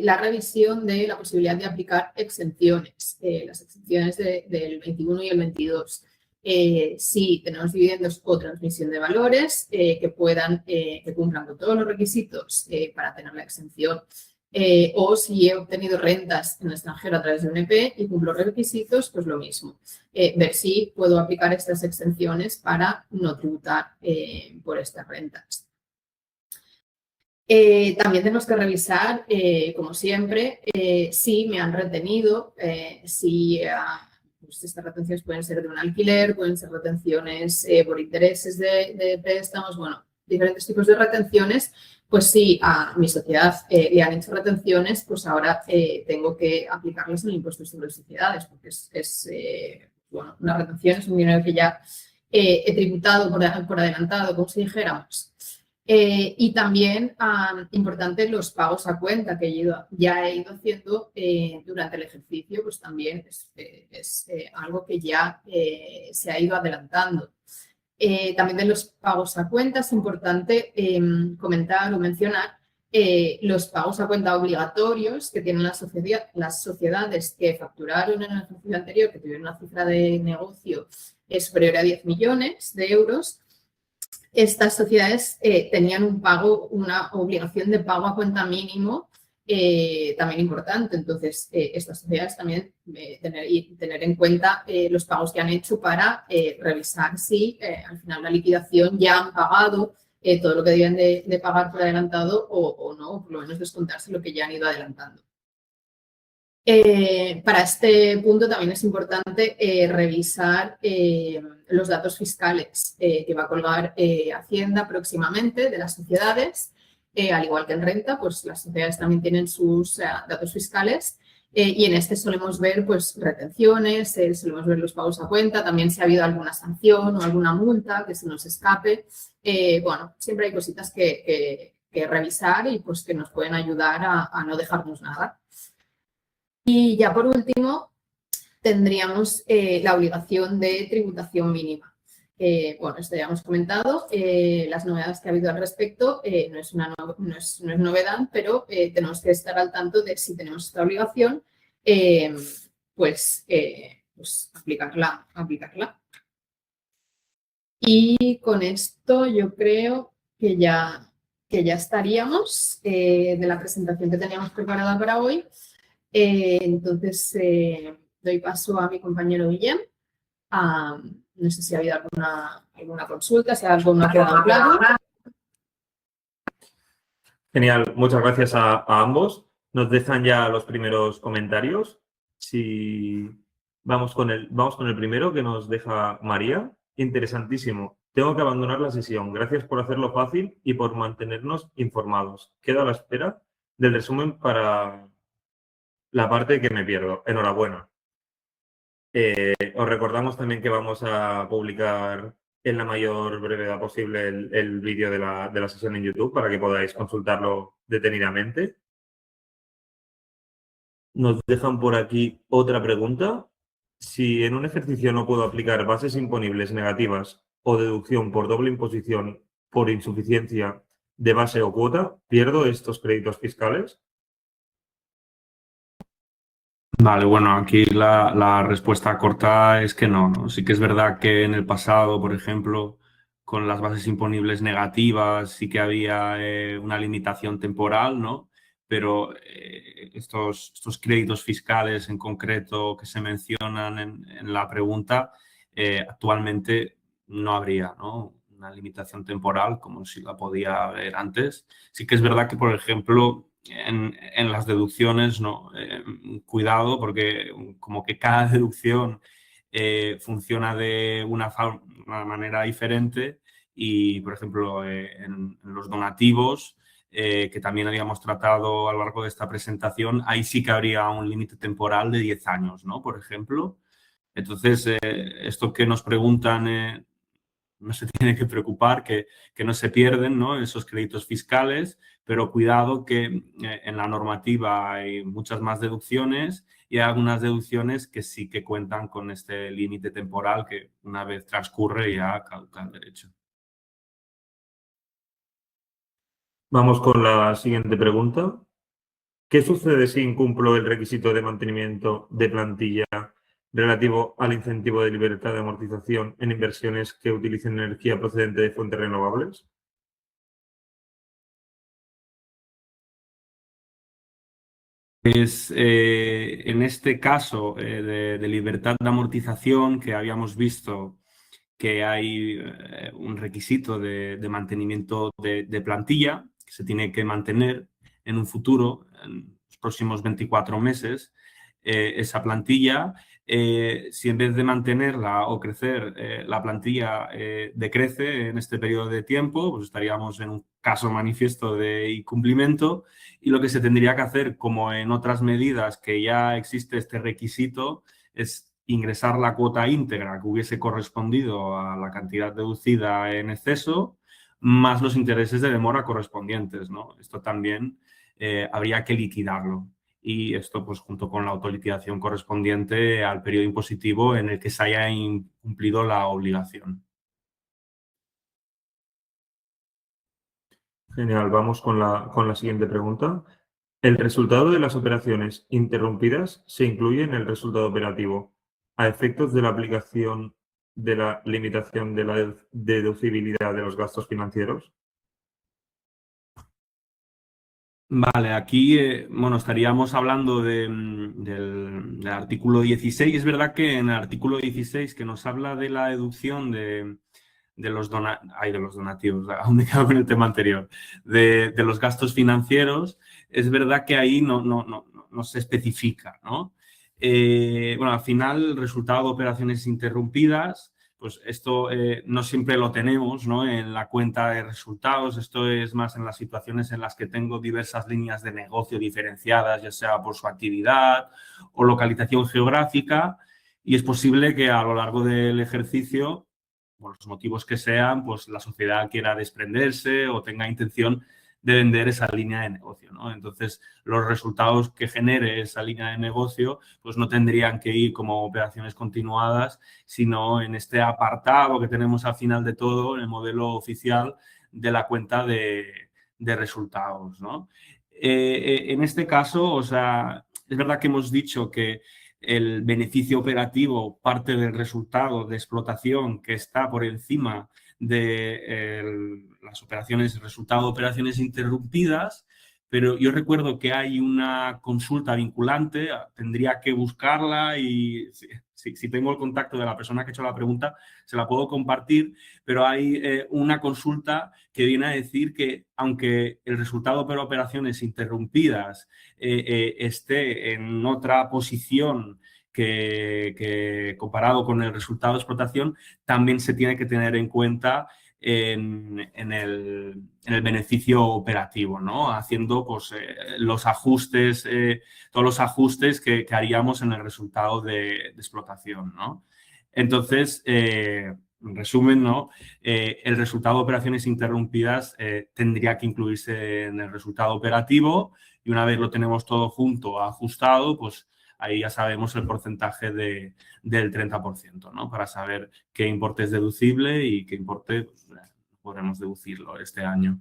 B: la revisión de la posibilidad de aplicar exenciones, las exenciones del 21 y el 22. Si tenemos dividendos o transmisión de valores que cumplan con todos los requisitos para tener la exención, o si he obtenido rentas en el extranjero a través de un EP y cumplo los requisitos, pues lo mismo. Ver si puedo aplicar estas exenciones para no tributar por estas rentas. También tenemos que revisar, como siempre, si me han retenido, pues estas retenciones pueden ser de un alquiler, pueden ser retenciones por intereses de préstamos, bueno, diferentes tipos de retenciones. Pues si a mi sociedad le han hecho retenciones, pues ahora tengo que aplicarles el impuesto sobre sociedades, porque una retención es un dinero que ya he tributado por adelantado, como si dijéramos. Y también, importante, los pagos a cuenta que ya he ido haciendo durante el ejercicio, pues también es algo que ya se ha ido adelantando. También de los pagos a cuenta es importante comentar o mencionar los pagos a cuenta obligatorios que tienen las sociedades que facturaron en el ejercicio anterior, que tuvieron una cifra de negocio superior a 10 millones de euros, estas sociedades tenían una obligación de pago a cuenta mínimo también importante. Entonces, estas sociedades también tener en cuenta los pagos que han hecho para revisar si al final la liquidación ya han pagado todo lo que deben de pagar por adelantado o no, o por lo menos descontarse lo que ya han ido adelantando. Para este punto también es importante revisar los datos fiscales que va a colgar Hacienda próximamente de las sociedades. Al igual que en renta, pues las sociedades también tienen sus datos fiscales y en este solemos ver pues retenciones, solemos ver los pagos a cuenta, también si ha habido alguna sanción o alguna multa que se nos escape. Bueno, siempre hay cositas que revisar y pues que nos pueden ayudar a no dejarnos nada. Y ya por último, tendríamos la obligación de tributación mínima. Bueno, esto ya hemos comentado, las novedades que ha habido al respecto no es novedad, pero tenemos que estar al tanto de si tenemos esta obligación, pues aplicarla. Y con esto yo creo que ya estaríamos de la presentación que teníamos preparada para hoy. Entonces, doy paso a mi compañero Guillem. No sé si ha habido alguna consulta, si algo no ha quedado claro.
A: Genial, muchas gracias a ambos. Nos dejan ya los primeros comentarios. Si vamos con el primero que nos deja María. Interesantísimo. Tengo que abandonar la sesión. Gracias por hacerlo fácil y por mantenernos informados. Quedo a la espera del resumen para la parte que me pierdo. Enhorabuena. Os recordamos también que vamos a publicar en la mayor brevedad posible el vídeo de la sesión en YouTube para que podáis consultarlo detenidamente. Nos dejan por aquí otra pregunta. Si en un ejercicio no puedo aplicar bases imponibles negativas o deducción por doble imposición por insuficiencia de base o cuota, ¿pierdo estos créditos fiscales?
C: Vale, bueno, aquí la respuesta corta es que no, ¿no? Sí que es verdad que en el pasado, por ejemplo, con las bases imponibles negativas sí que había una limitación temporal, ¿no? Pero estos créditos fiscales en concreto que se mencionan en la pregunta, actualmente no habría, ¿no? Una limitación temporal como si la podía haber antes. Sí que es verdad que, por ejemplo, en las deducciones, no, cuidado porque como que cada deducción funciona de una manera diferente y, por ejemplo, en los donativos, que también habíamos tratado a lo largo de esta presentación, ahí sí que habría un límite temporal de 10 años, ¿no? Por ejemplo. Entonces, esto que nos preguntan no se tiene que preocupar, que no se pierden, ¿no? Esos créditos fiscales, pero cuidado que en la normativa hay muchas más deducciones y hay algunas deducciones que sí que cuentan con este límite temporal que una vez transcurre ya caduca el derecho.
A: Vamos con la siguiente pregunta. ¿Qué sucede si incumplo el requisito de mantenimiento de plantilla relativo al incentivo de libertad de amortización en inversiones que utilicen energía procedente de fuentes renovables?
C: En este caso de libertad de amortización que habíamos visto que hay un requisito de mantenimiento de plantilla que se tiene que mantener en un futuro, en los próximos 24 meses, esa plantilla, si en vez de mantenerla o crecer, la plantilla decrece en este periodo de tiempo, pues estaríamos en un caso manifiesto de incumplimiento y lo que se tendría que hacer, como en otras medidas que ya existe este requisito, es ingresar la cuota íntegra que hubiese correspondido a la cantidad deducida en exceso, más los intereses de demora correspondientes, ¿no? Esto también habría que liquidarlo. Y esto, pues, junto con la autoliquidación correspondiente al periodo impositivo en el que se haya incumplido la obligación.
A: Genial, vamos con la siguiente pregunta. El resultado de las operaciones interrumpidas se incluye en el resultado operativo a efectos de la aplicación de la limitación de la deducibilidad de los gastos financieros.
C: Vale, aquí bueno, estaríamos hablando del artículo 16. Es verdad que en el artículo 16 que nos habla de la deducción de los donativos, aún me quedo con el tema anterior, de los gastos financieros, es verdad que ahí no se especifica, ¿no? Bueno, al final, el resultado de operaciones interrumpidas, pues esto no siempre lo tenemos, ¿no? En la cuenta de resultados. Esto es más en las situaciones en las que tengo diversas líneas de negocio diferenciadas, ya sea por su actividad o localización geográfica, y es posible que a lo largo del ejercicio, por los motivos que sean, pues la sociedad quiera desprenderse o tenga intención de vender esa línea de negocio, ¿no? Entonces, los resultados que genere esa línea de negocio, pues no tendrían que ir como operaciones continuadas, sino en este apartado que tenemos al final de todo, en el modelo oficial de la cuenta de resultados, ¿no? En este caso, o sea, es verdad que hemos dicho que el beneficio operativo parte del resultado de explotación que está por encima de las operaciones, resultado de operaciones interrumpidas, pero yo recuerdo que hay una consulta vinculante, tendría que buscarla y si tengo el contacto de la persona que ha hecho la pregunta, se la puedo compartir, pero hay una consulta que viene a decir que aunque el resultado de operaciones interrumpidas esté en otra posición que comparado con el resultado de explotación, también se tiene que tener en cuenta en el beneficio operativo, ¿no? Haciendo pues, los ajustes, todos los ajustes que haríamos en el resultado de explotación, ¿no? Entonces, en resumen, ¿no? El resultado de operaciones interrumpidas tendría que incluirse en el resultado operativo y una vez lo tenemos todo junto, ajustado, pues ahí ya sabemos el porcentaje del 30%, ¿no? Para saber qué importe es deducible y qué importe pues, podremos deducirlo este año.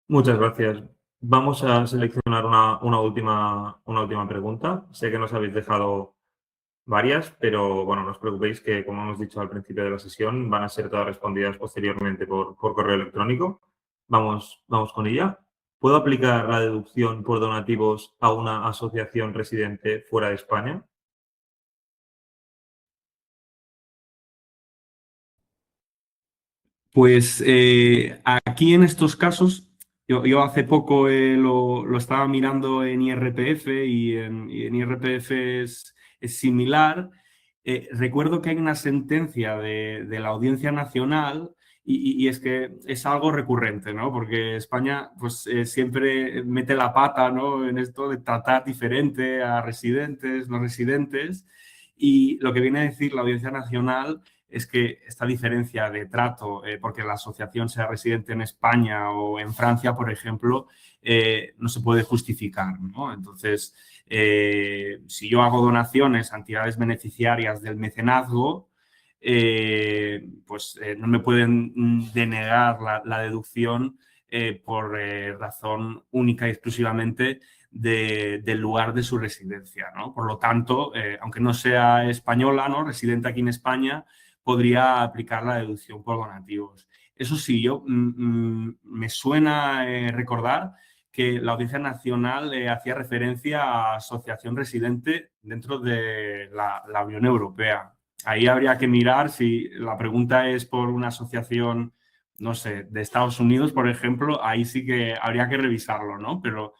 A: Muchas gracias. Vamos a seleccionar una última pregunta. Sé que nos habéis dejado varias, pero bueno, no os preocupéis que, como hemos dicho al principio de la sesión, van a ser todas respondidas posteriormente por correo electrónico. Vamos con ella. ¿Puedo aplicar la deducción por donativos a una asociación residente fuera de España?
C: Pues aquí en estos casos, yo hace poco lo estaba mirando en IRPF y en IRPF es similar. Recuerdo que hay una sentencia de la Audiencia Nacional y es que es algo recurrente, ¿no? Porque España pues siempre mete la pata, ¿no? En esto de tratar diferente a residentes, no residentes. Y lo que viene a decir la Audiencia Nacional es que esta diferencia de trato, porque la asociación sea residente en España o en Francia, por ejemplo, no se puede justificar, ¿no? Entonces, si yo hago donaciones a entidades beneficiarias del mecenazgo, pues no me pueden denegar la deducción por razón única y exclusivamente del lugar de su residencia, ¿no? Por lo tanto, aunque no sea española, ¿no? Residente aquí en España, podría aplicar la deducción por donativos. Eso sí, yo me suena recordar que la Audiencia Nacional hacía referencia a asociación residente dentro de la Unión Europea. Ahí habría que mirar si la pregunta es por una asociación, no sé, de Estados Unidos, por ejemplo, ahí sí que habría que revisarlo, ¿no? Pero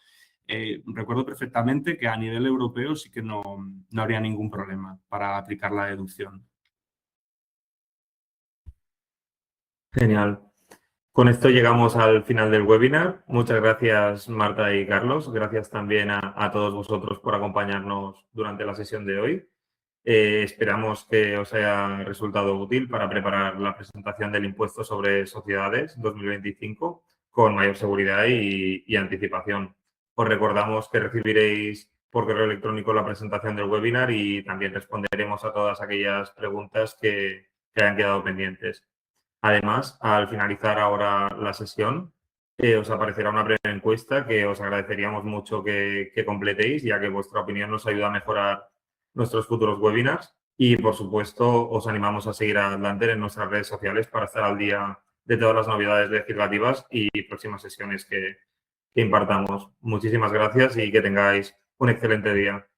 C: recuerdo perfectamente que a nivel europeo sí que no habría ningún problema para aplicar la deducción.
A: Genial. Con esto llegamos al final del webinar. Muchas gracias, Marta y Carlos. Gracias también a todos vosotros por acompañarnos durante la sesión de hoy. Esperamos que os haya resultado útil para preparar la presentación del impuesto sobre sociedades 2025 con mayor seguridad y anticipación. Os recordamos que recibiréis por correo electrónico la presentación del webinar y también responderemos a todas aquellas preguntas que hayan quedado pendientes. Además, al finalizar ahora la sesión, os aparecerá una breve encuesta que os agradeceríamos mucho que completéis, ya que vuestra opinión nos ayuda a mejorar nuestros futuros webinars. Y, por supuesto, os animamos a seguir a Atlanter en nuestras redes sociales para estar al día de todas las novedades legislativas y próximas sesiones que impartamos. Muchísimas gracias y que tengáis un excelente día.